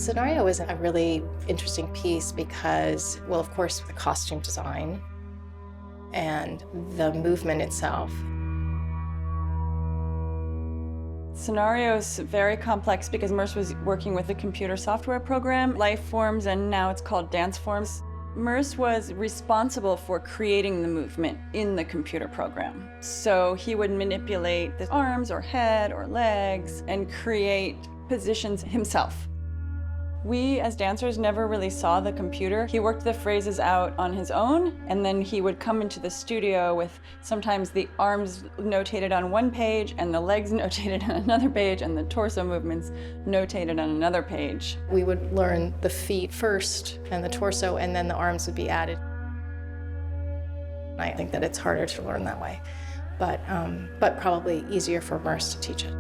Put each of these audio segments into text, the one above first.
Scenario is a really interesting piece because, well, of course, the costume design and the movement itself. Scenario is very complex because Merce was working with a computer software program, Life Forms, and now it's called Dance Forms. Merce was responsible for creating the movement in the computer program. So he would manipulate the arms or head or legs and create positions himself. We, as dancers, never really saw the computer. He worked the phrases out on his own, and then he would come into the studio with sometimes the arms notated on one page, and the legs notated on another page, and the torso movements notated on another page. We would learn the feet first, and the torso, and then the arms would be added. I think that it's harder to learn that way, but probably easier for Merce to teach it.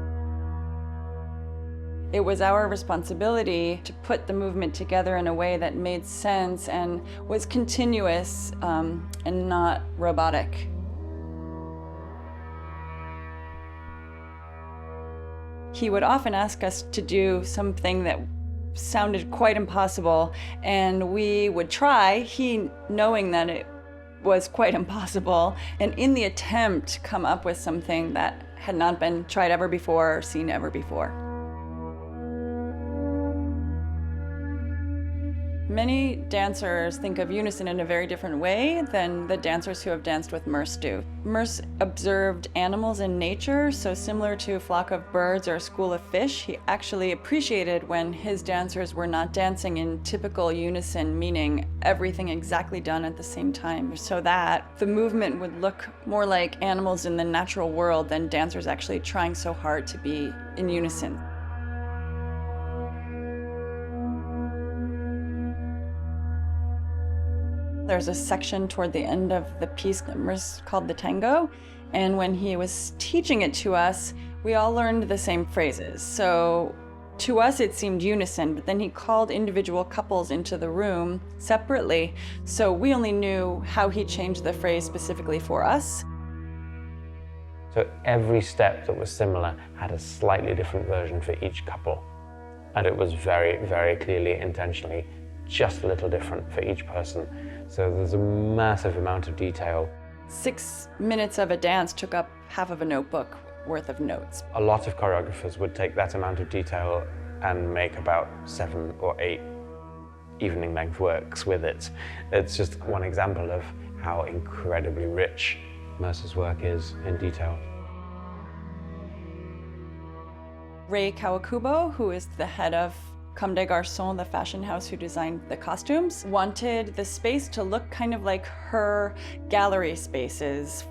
It was our responsibility to put the movement together in a way that made sense and was continuous and not robotic. He would often ask us to do something that sounded quite impossible, and we would try, he knowing that it was quite impossible, and in the attempt come up with something that had not been tried ever before or seen ever before. Many dancers think of unison in a very different way than the dancers who have danced with Merce do. Merce observed animals in nature, so similar to a flock of birds or a school of fish, he actually appreciated when his dancers were not dancing in typical unison, meaning everything exactly done at the same time, so that the movement would look more like animals in the natural world than dancers actually trying so hard to be in unison. There's a section toward the end of the piece that Merce called the tango, and when he was teaching it to us, we all learned the same phrases. So to us it seemed unison, but then he called individual couples into the room separately, so we only knew how he changed the phrase specifically for us. So every step that was similar had a slightly different version for each couple, and it was very, very clearly, intentionally, just a little different for each person. So there's a massive amount of detail. 6 minutes of a dance took up half of a notebook worth of notes. A lot of choreographers would take that amount of detail and make about 7 or 8 evening length works with it. It's just one example of how incredibly rich Merce's work is in detail. Ray Kawakubo, who is the head of Comme des Garçons, the fashion house who designed the costumes, wanted the space to look kind of like her gallery spaces.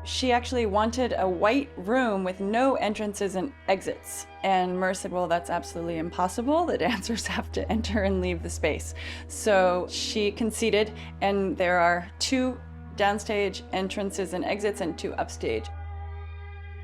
She actually wanted a white room with no entrances and exits. And Merce said, well, that's absolutely impossible. The dancers have to enter and leave the space. So she conceded, and there are 2 downstage entrances and exits and 2 upstage.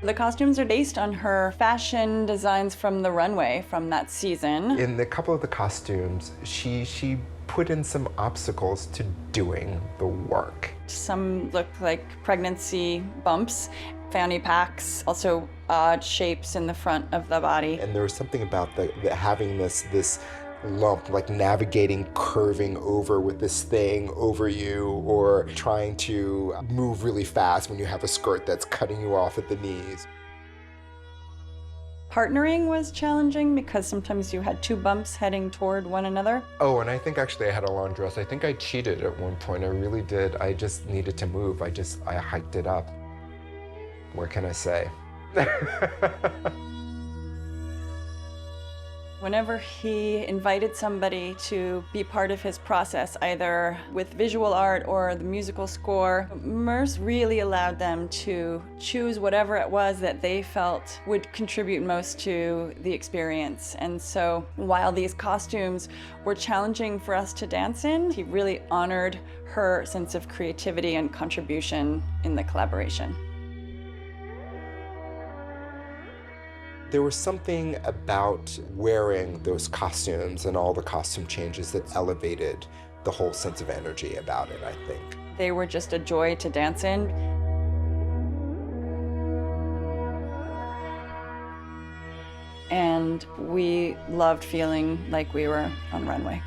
The costumes are based on her fashion designs from the runway from that season. In a couple of the costumes, she put in some obstacles to doing the work. Some look like pregnancy bumps, fanny packs, also odd shapes in the front of the body. And there was something about having this lump, like navigating, curving over with this thing over you, or trying to move really fast when you have a skirt that's cutting you off at the knees. Partnering was challenging because sometimes you had 2 bumps heading toward one another. Oh, and I think actually I had a long dress. I think I cheated at one point. I really did. I just needed to move. I hiked it up. What can I say? Whenever he invited somebody to be part of his process, either with visual art or the musical score, Merce really allowed them to choose whatever it was that they felt would contribute most to the experience. And so while these costumes were challenging for us to dance in, he really honored her sense of creativity and contribution in the collaboration. There was something about wearing those costumes and all the costume changes that elevated the whole sense of energy about it, I think. They were just a joy to dance in. and we loved feeling like we were on runway.